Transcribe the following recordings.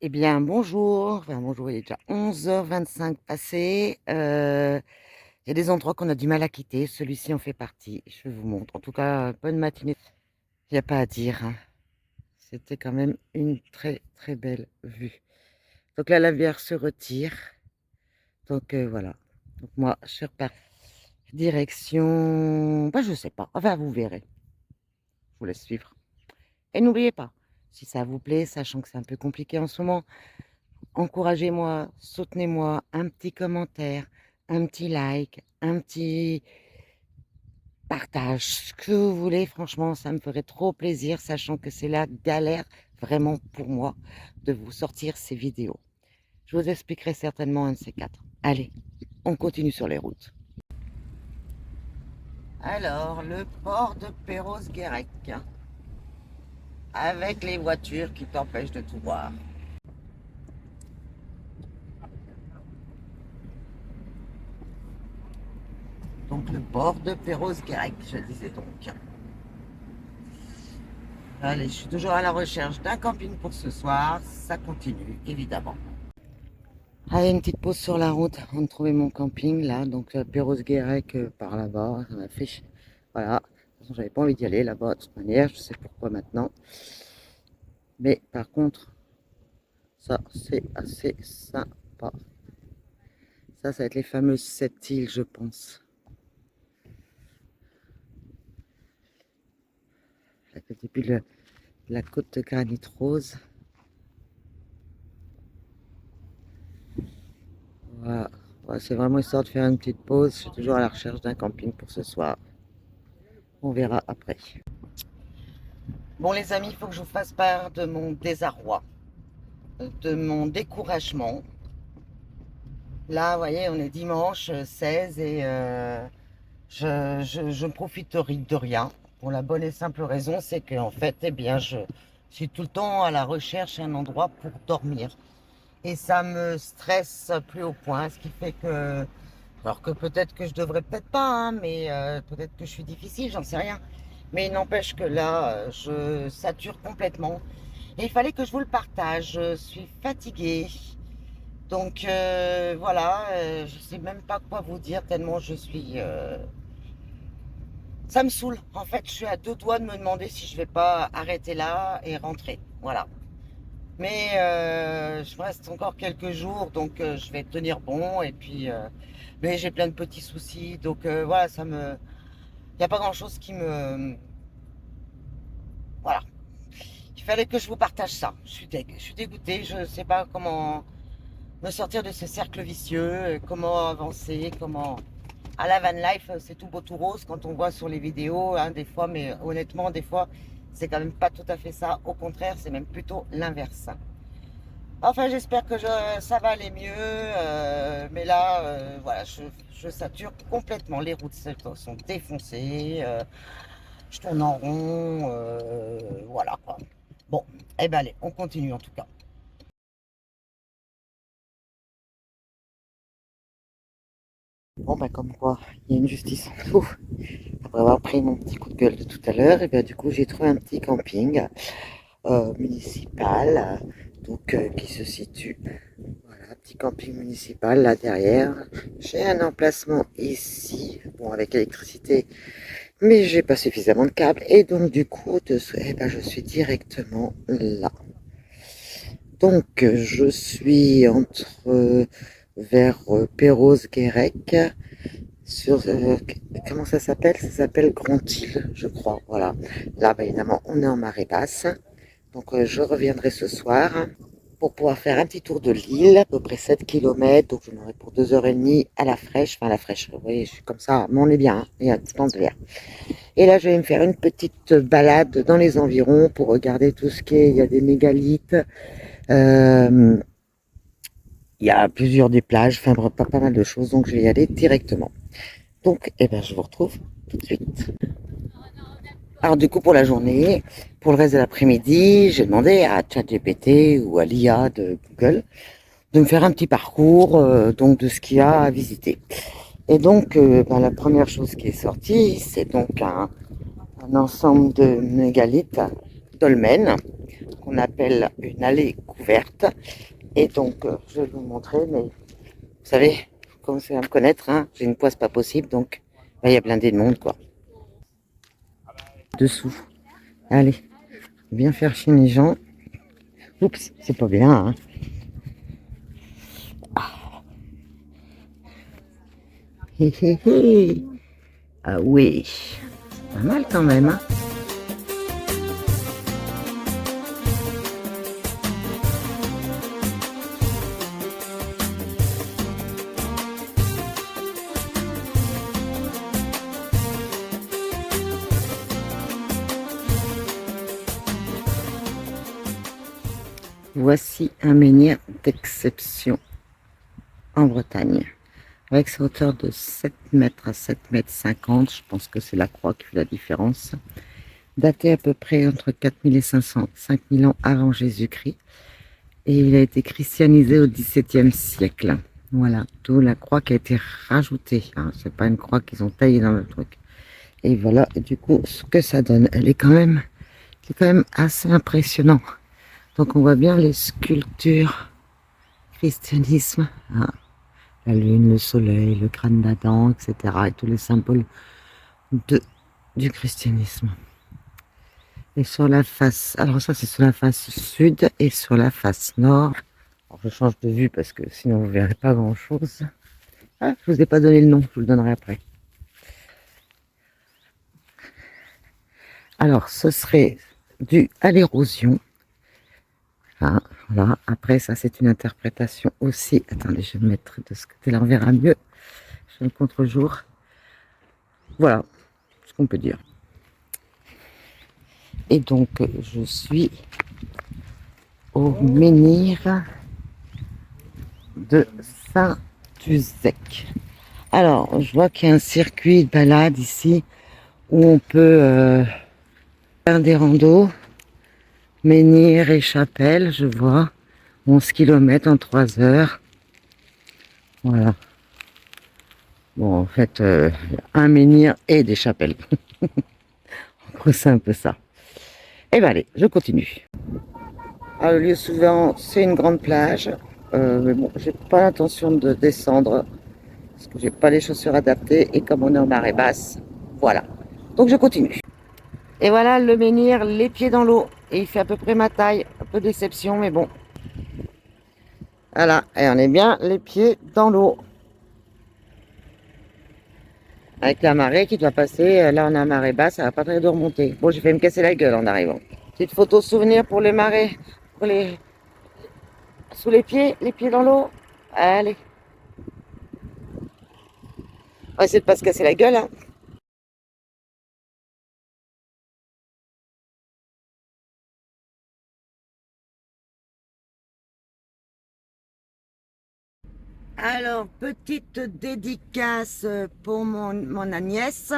Eh bien, bonjour. Enfin, bonjour, il est déjà 11h25 passé. Il y a des endroits qu'on a du mal à quitter. Celui-ci en fait partie. Je vous montre. En tout cas, bonne matinée. Il n'y a pas à dire, hein. C'était quand même une très, très belle vue. Donc là, la bière se retire. Donc voilà. Donc moi, je repars. Direction... Bah, je sais pas. Enfin, vous verrez. Je vous laisse suivre. Et n'oubliez pas, si ça vous plaît, sachant que c'est un peu compliqué en ce moment, encouragez-moi, soutenez-moi, un petit commentaire, un petit like, un petit partage, ce que vous voulez. Franchement, ça me ferait trop plaisir, sachant que c'est la galère vraiment pour moi de vous sortir ces vidéos. Je vous expliquerai certainement un de ces quatre. Allez, on continue sur les routes. Alors, le port de Perros-Guirec, avec les voitures qui t'empêchent de tout voir. Donc, le port de Perros-Guirec, je disais donc. Allez, je suis toujours à la recherche d'un camping pour ce soir. Ça continue, évidemment. Allez, une petite pause sur la route avant de trouver mon camping, là. Donc, Perros-Guirec par là-bas. Ça m'a fait Voilà. De toute façon, j'avais pas envie d'y aller là-bas de toute manière. Je sais pourquoi maintenant. Mais par contre, ça, c'est assez sympa. Ça va être les fameuses 7 îles, je pense. Là, depuis la côte de Granit Rose. Voilà. Ouais, c'est vraiment histoire de faire une petite pause. Je suis toujours à la recherche d'un camping pour ce soir. On verra après. Bon les amis, il faut que je vous fasse part de mon désarroi, de mon découragement. Là, vous voyez, on est dimanche 16 et je ne profite de rien. Pour la bonne et simple raison, c'est qu'en fait, eh bien, je suis tout le temps à la recherche d'un endroit pour dormir. Et ça me stresse plus au point, ce qui fait que... Alors que peut-être que je devrais peut-être pas, hein, mais peut-être que je suis difficile, j'en sais rien. Mais il n'empêche que là, je sature complètement. Et il fallait que je vous le partage. Je suis fatiguée. Donc voilà, je sais même pas quoi vous dire tellement je suis... Ça me saoule. En fait, je suis à deux doigts de me demander si je vais pas arrêter là et rentrer. Voilà. Mais je me reste encore quelques jours, donc je vais tenir bon. Et puis, mais j'ai plein de petits soucis. Donc voilà, ça me... Il n'y a pas grand-chose qui me... Voilà. Il fallait que je vous partage ça. Je suis dégoûtée. Je ne sais pas comment me sortir de ce cercle vicieux, comment avancer, comment... À la van life, c'est tout beau tout rose quand on voit sur les vidéos, hein, des fois, mais honnêtement, des fois, c'est quand même pas tout à fait ça. Au contraire, c'est même plutôt l'inverse. Enfin, j'espère que ça va aller mieux, mais là, voilà, je sature complètement. Les routes sont défoncées, je tourne en rond, voilà quoi. Bon, eh ben allez, on continue en tout cas. Bon, ben comme quoi, il y a une justice en tout. Après avoir pris mon petit coup de gueule de tout à l'heure, et bien du coup, j'ai trouvé un petit camping municipal, donc qui se situe, voilà, petit camping municipal là derrière. J'ai un emplacement ici, bon avec électricité, mais j'ai pas suffisamment de câbles et donc du coup, eh ben, je suis directement là. Donc je suis entre vers Perros-Guirec sur comment ça s'appelle? Ça s'appelle Grand-Île, je crois. Voilà. Là, bah, évidemment, on est en marée basse. Donc, je reviendrai ce soir pour pouvoir faire un petit tour de l'île, à peu près 7 km. Donc, j'en aurai pour 2h30 à la fraîche. Enfin, à la fraîche, vous voyez, je suis comme ça, mais on est bien, hein, il y a distance de l'air. Et là, je vais me faire une petite balade dans les environs pour regarder tout ce qui est. Il y a des mégalithes. Euh, il y a plusieurs des plages, enfin, bref, pas mal de choses. Donc, je vais y aller directement. Donc, eh ben, je vous retrouve tout de suite. Alors du coup, pour la journée, pour le reste de l'après-midi, j'ai demandé à ChatGPT ou à l'IA de Google de me faire un petit parcours donc de ce qu'il y a à visiter. Et donc, ben, la première chose qui est sortie, c'est donc un ensemble de mégalithes dolmens qu'on appelle une allée couverte. Et donc, je vais vous montrer, mais vous savez, vous commencez à me connaître, hein, j'ai une poisse pas possible, donc là, il y a blindé de monde, quoi. Dessous. Allez, bien faire chier les gens. Oups, c'est pas bien, hein. Hé hé hé. Ah oui, pas mal quand même, hein. Voici un menhir d'exception en Bretagne. Avec sa hauteur de 7 mètres à 7 mètres 50, je pense que c'est la croix qui fait la différence. Daté à peu près entre 4000 et 500, 5000 ans avant Jésus-Christ. Et il a été christianisé au XVIIe siècle. Voilà, d'où la croix qui a été rajoutée. Hein. C'est pas une croix qu'ils ont taillée dans le truc. Et voilà, et du coup, ce que ça donne, c'est quand même assez impressionnant. Donc on voit bien les sculptures christianisme, hein. La lune, le soleil, le crâne d'Adam, etc. Et tous les symboles du christianisme. Et sur la face, alors ça c'est sur la face sud et sur la face nord. Alors je change de vue parce que sinon vous ne verrez pas grand chose. Ah, je vous ai pas donné le nom, je vous le donnerai après. Alors ce serait dû à l'érosion. Ah, voilà. Après ça c'est une interprétation aussi. Attendez, je vais me mettre de ce côté-là, on verra mieux. Je fais le contre-jour. Voilà ce qu'on peut dire. Et donc je suis au menhir de Saint-Uzec. Alors, je vois qu'il y a un circuit de balade ici où on peut faire des randos, menhir et chapelle, je vois, 11 km en 3 heures. Voilà. Bon, en fait, un menhir et des chapelles. En gros, c'est un peu ça. Et ben allez, je continue. Alors, le lieu suivant, c'est une grande plage. Mais bon, j'ai pas l'intention de descendre parce que j'ai pas les chaussures adaptées et comme on est en marée basse, voilà. Donc je continue. Et voilà le menhir, les pieds dans l'eau. Et il fait à peu près ma taille, un peu déception, mais bon. Voilà, et on est bien les pieds dans l'eau. Avec la marée qui doit passer, là on a marée basse, ça va pas très de remonter. Bon, j'ai fait me casser la gueule en arrivant. Petite photo souvenir pour les marées, pour les... sous les pieds dans l'eau. Allez. On va essayer de pas se casser la gueule, hein. Alors, petite dédicace pour mon Agnès.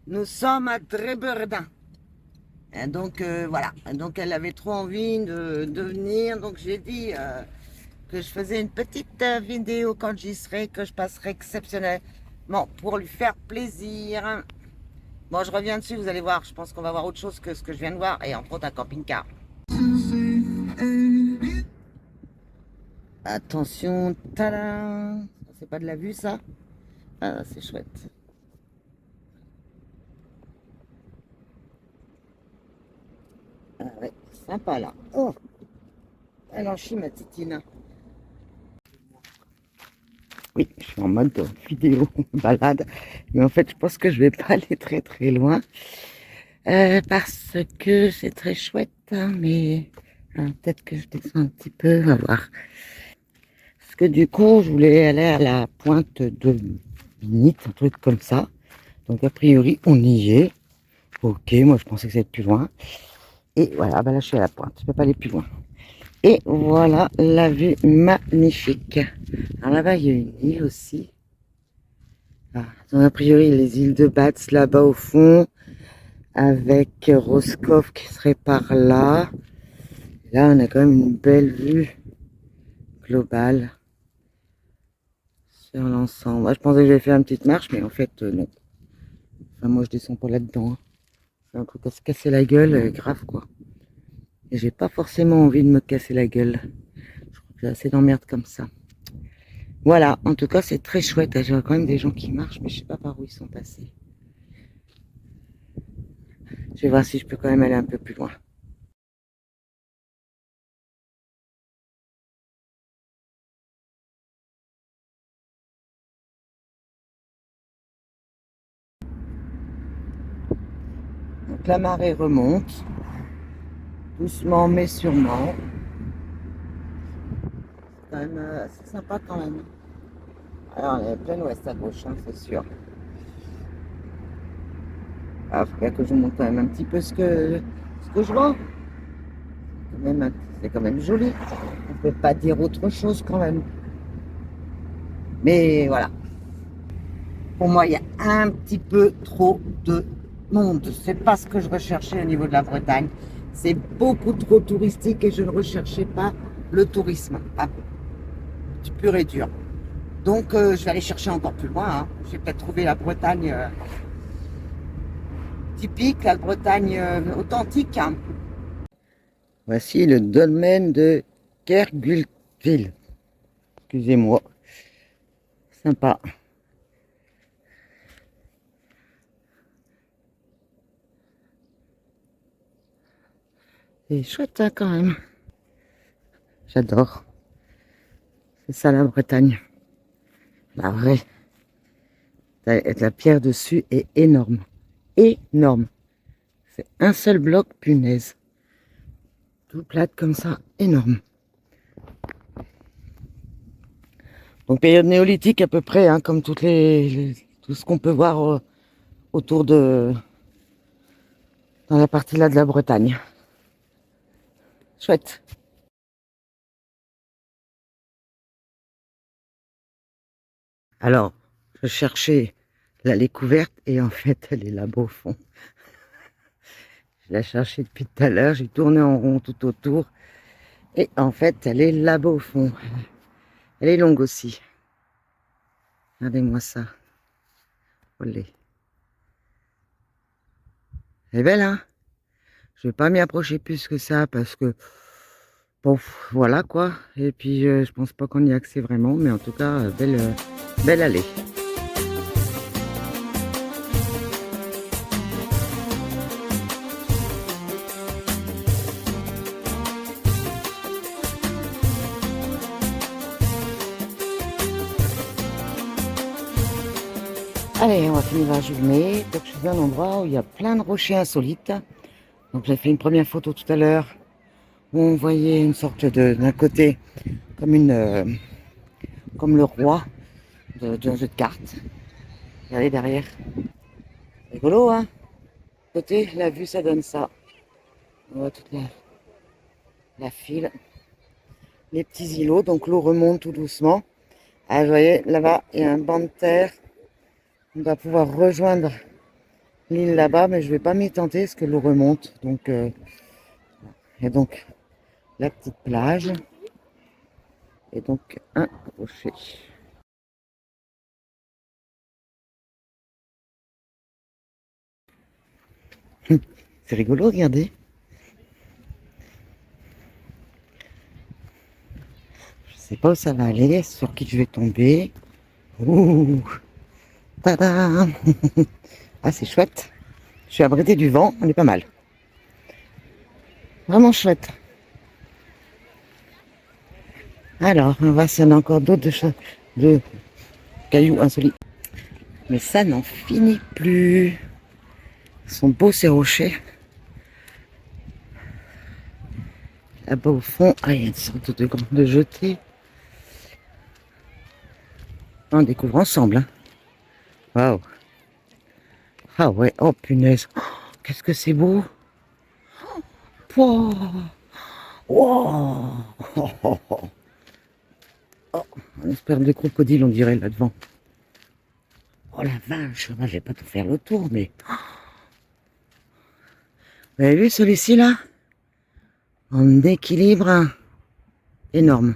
Nous sommes à Dreberdin. Et donc, voilà. Donc, elle avait trop envie de venir. Donc, j'ai dit que je faisais une petite vidéo quand j'y serai, que je passerai exceptionnellement pour lui faire plaisir. Bon, je reviens dessus, vous allez voir. Je pense qu'on va voir autre chose que ce que je viens de voir. Et entre autres, un camping-car. Attention, tadam! C'est pas de la vue ça? Ah, c'est chouette. Ah ouais, sympa là. Oh, elle en chie ma titine. Oui, je suis en mode vidéo balade. Mais en fait, je pense que je vais pas aller très très loin. Parce que c'est très chouette, hein, mais peut-être que je descends un petit peu, on va voir. Parce que du coup, je voulais aller à la pointe de Binit, un truc comme ça. Donc a priori, on y est. Ok, moi je pensais que c'était plus loin. Et voilà, bah là je suis à la pointe, je peux pas aller plus loin. Et voilà la vue magnifique. Alors là-bas, il y a une île aussi. Ah, donc, a priori, les îles de Bats là-bas au fond, avec Roscoff qui serait par là. Là, on a quand même une belle vue globale sur l'ensemble. Moi, je pensais que j'allais faire une petite marche, mais en fait, non. Enfin, moi, je descends pas là-dedans, hein. C'est un truc à se casser la gueule, grave quoi. Et j'ai pas forcément envie de me casser la gueule. Je crois que j'ai assez d'emmerde comme ça. Voilà, en tout cas, c'est très chouette. Je vois quand même des gens qui marchent, mais je sais pas par où ils sont passés. Je vais voir si je peux quand même aller un peu plus loin. Donc la marée remonte, doucement mais sûrement. C'est quand même assez sympa quand même. Alors on est plein ouest à gauche, hein, c'est sûr. Ah, faut que je monte quand même un petit peu ce que je vois. C'est quand même joli. On peut pas dire autre chose quand même. Mais voilà. Pour moi, il y a un petit peu trop de monde. C'est pas ce que je recherchais au niveau de la Bretagne. C'est beaucoup trop touristique et je ne recherchais pas le tourisme. Ah, pur et dur. Donc, je vais aller chercher encore plus loin, hein. J'ai peut-être trouvé la Bretagne typique, la Bretagne authentique, hein. Voici le dolmen de Kerguelen. Excusez-moi. Sympa. C'est chouette, hein, quand même. J'adore. C'est ça la Bretagne. La vraie. La pierre dessus est énorme. Énorme. C'est un seul bloc, punaise. Tout plate comme ça, énorme. Donc période néolithique à peu près, hein, comme tout ce qu'on peut voir autour dans la partie là de la Bretagne. Chouette. Alors, je cherchais l'allée couverte et en fait, elle est là-bas au fond. Je la cherchais depuis tout à l'heure, j'ai tourné en rond tout autour et en fait, elle est là-bas au fond. Elle est longue aussi. Regardez-moi ça. Olé. Elle est belle, hein? Je vais pas m'y approcher plus que ça parce que, bon, voilà quoi. Et puis, je pense pas qu'on y a accès vraiment, mais en tout cas, belle allée. Allez, on va finir la journée. Donc, je suis à un endroit où il y a plein de rochers insolites. Donc, j'ai fait une première photo tout à l'heure où on voyait une sorte d'un côté, comme comme le roi d'un jeu de cartes. Regardez derrière. Rigolo, hein? Côté, la vue, ça donne ça. On voit toute la file. Les petits îlots, donc l'eau remonte tout doucement. Ah, vous voyez, là-bas, il y a un banc de terre. On va pouvoir rejoindre l'île là-bas, mais je vais pas m'y tenter parce que l'eau remonte. Donc, et donc, la petite plage. Et donc, un rocher. C'est rigolo, regardez. Je sais pas où ça va aller, sur qui je vais tomber. Ouh, tada. Ah, c'est chouette. Je suis abrité du vent, on est pas mal. Vraiment chouette. Alors, on va voir s'il y en a encore d'autres de cailloux insolites. Mais ça n'en finit plus. Ils sont beaux ces rochers. Là-bas au fond, ah, il y a une sorte de grande jetée. On découvre ensemble, hein. Waouh. Ah ouais, oh punaise. Oh, qu'est-ce que c'est beau. Wow. Wow. Oh, oh, oh. Oh, on espère des crocodiles, on dirait, là devant. Oh la vache, moi, je vais pas tout faire le tour, mais... Vous avez vu celui-ci, là? En équilibre, hein, énorme.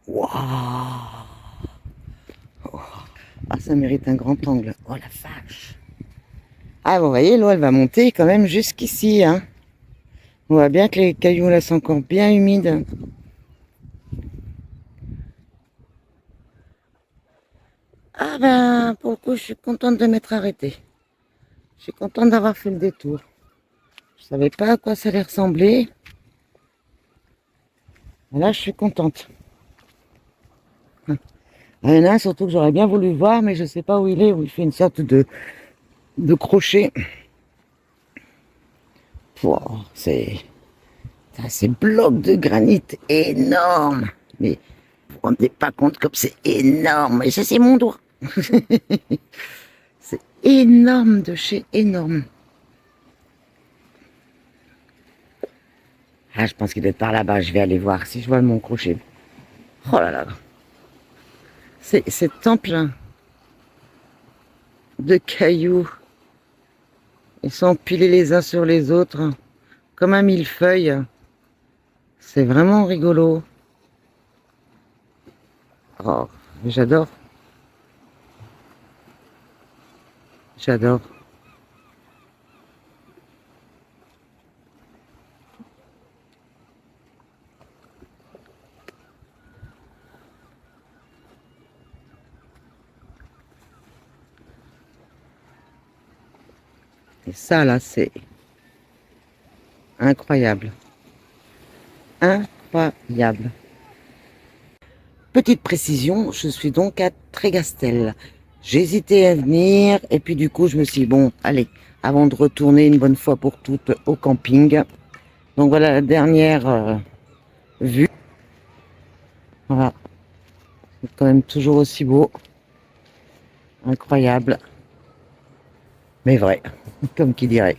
Waouh. Ah, ça mérite un grand angle. Oh la vache. Ah, vous voyez, l'eau, elle va monter quand même jusqu'ici, hein. On voit bien que les cailloux, là, sont encore bien humides. Ah ben, pour le coup, je suis contente de m'être arrêtée. Je suis contente d'avoir fait le détour. Je savais pas à quoi ça allait ressembler. Et là, je suis contente. Il y en a un surtout que j'aurais bien voulu voir, mais je sais pas où il est, où il fait une sorte de crochet. Wow, c'est bloc de granit énorme. Mais vous vous rendez pas compte comme c'est énorme. Et ça, c'est mon doigt. C'est énorme de chez énorme. Ah, je pense qu'il doit être par là-bas. Je vais aller voir si je vois mon crochet. Oh là là. C'est temple de cailloux. Ils sont empilés les uns sur les autres, comme un millefeuille. C'est vraiment rigolo. Oh, j'adore. J'adore. Et ça, là, c'est incroyable. Incroyable. Petite précision, je suis donc à Trégastel. J'hésitais à venir et puis du coup, je me suis dit, bon, allez, avant de retourner une bonne fois pour toutes au camping. Donc voilà la dernière vue. Voilà, c'est quand même toujours aussi beau. Incroyable. Mais vrai, comme qui dirait.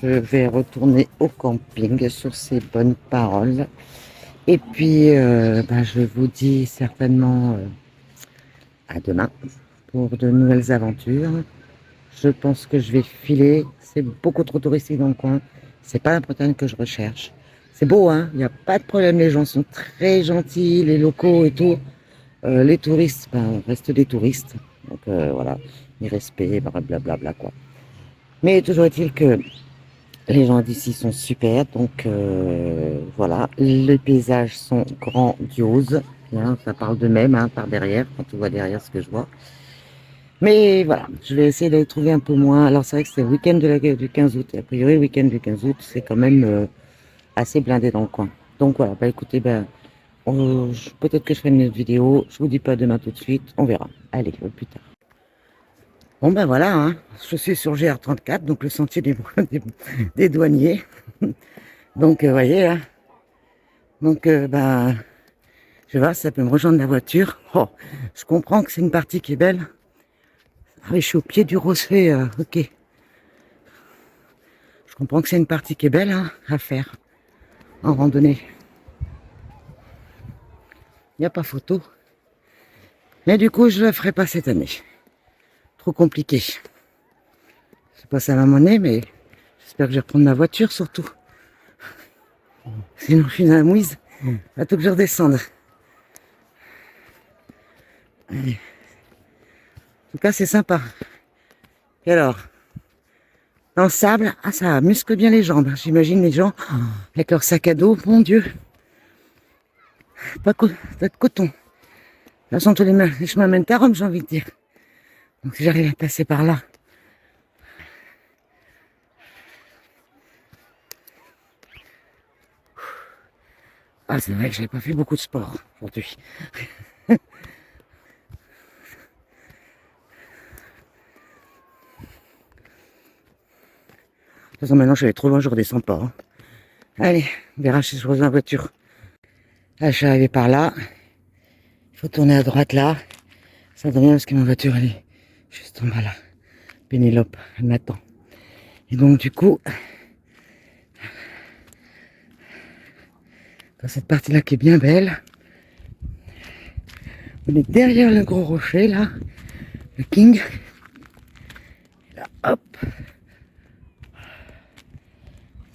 Je vais retourner au camping sur ces bonnes paroles. Et puis, je vous dis certainement à demain pour de nouvelles aventures. Je pense que je vais filer. C'est beaucoup trop touristique dans le coin. C'est pas la Bretagne que je recherche. C'est beau, hein? Il n'y a pas de problème. Les gens sont très gentils, les locaux et tout. Les touristes, restent des touristes. Donc voilà, irrespect, blablabla quoi. Mais toujours est-il que les gens d'ici sont super. Donc voilà, les paysages sont grandioses. Bien, ça parle d'eux-mêmes, hein, par derrière, quand tu vois derrière ce que je vois. Mais voilà, je vais essayer de les trouver un peu moins. Alors c'est vrai que c'est le week-end du 15 août. Et a priori, le week-end du 15 août, c'est quand même assez blindé dans le coin. Donc voilà, écoutez, peut-être que je ferai une autre vidéo. Je vous dis pas demain tout de suite. On verra. Allez, au plus tard. Bon ben voilà, hein, je suis sur GR34, donc le sentier des douaniers. Donc vous voyez, hein, donc je vais voir si ça peut me rejoindre la voiture. Oh, je comprends que c'est une partie qui est belle. Ah oui, je suis au pied du rocher, ok. Je comprends que c'est une partie qui est belle, hein, à faire en randonnée. Il n'y a pas photo. Mais du coup, je ne le ferai pas cette année. Trop compliqué. Je sais pas ça va m'emmener, mais j'espère que je vais reprendre ma voiture surtout. Sinon, je suis dans la mouise. Il va tout que je redescende. Allez. En tout cas, c'est sympa. Et alors, dans le sable, ah, ça muscle bien les jambes. J'imagine les gens avec leur sac à dos. Mon Dieu. Pas de coton. De toute façon, tous les chemins mènent à Rome, j'ai envie de dire. Donc, si j'arrive à passer par là. Ah, c'est vrai que j'avais pas fait beaucoup de sport aujourd'hui. De toute façon, maintenant, je vais aller trop loin, je redescends pas. Hein. Allez, on verra si je rejoins la voiture. Là, je suis arrivé par là. Il faut tourner à droite là. Ça tombe bien parce que ma voiture, elle est juste en bas là. Pénélope, elle m'attend. Et donc, du coup, dans cette partie-là qui est bien belle. On est derrière le gros rocher, là, le King. Et là, hop.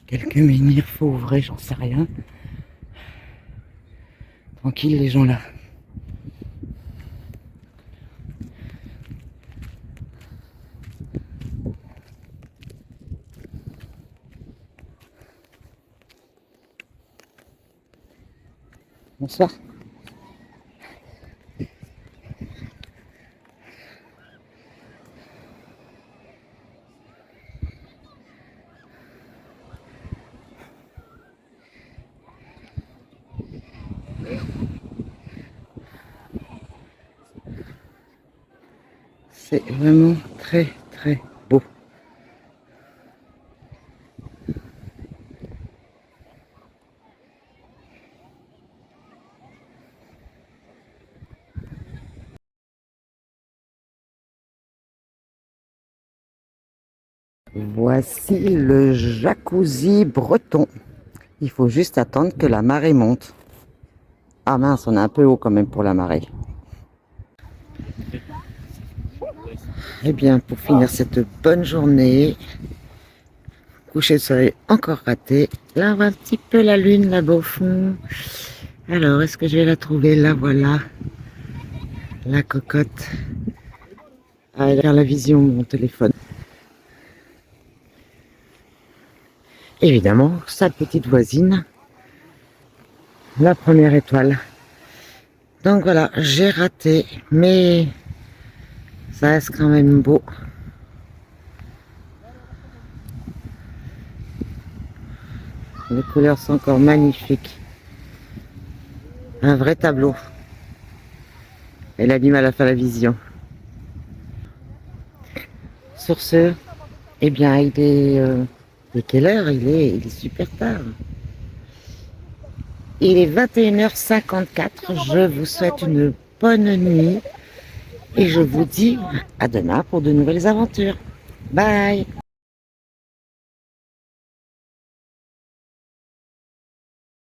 Quelques menhirs faut ouvrir, j'en sais rien. Tranquille, les gens là. Bonsoir. C'est vraiment très très beau. Voici le jacuzzi breton. Il faut juste attendre que la marée monte. Ah mince, on est un peu haut quand même pour la marée. Eh bien, pour finir cette bonne journée, coucher de soleil encore raté. Là, on voit un petit peu la lune là-bas au fond. Alors, est-ce que je vais la trouver? Là, voilà. La cocotte. Ah, elle a la vision, mon téléphone. Évidemment, sa petite voisine. La première étoile. Donc voilà, j'ai raté, mais ça reste quand même beau. Les couleurs sont encore magnifiques. Un vrai tableau. Et l'animal a fait la vision. Sur ce, eh bien, il est quelle heure? Il est super tard. Il est 21h54. Je vous souhaite une bonne nuit. Et je vous dis à demain pour de nouvelles aventures. Bye!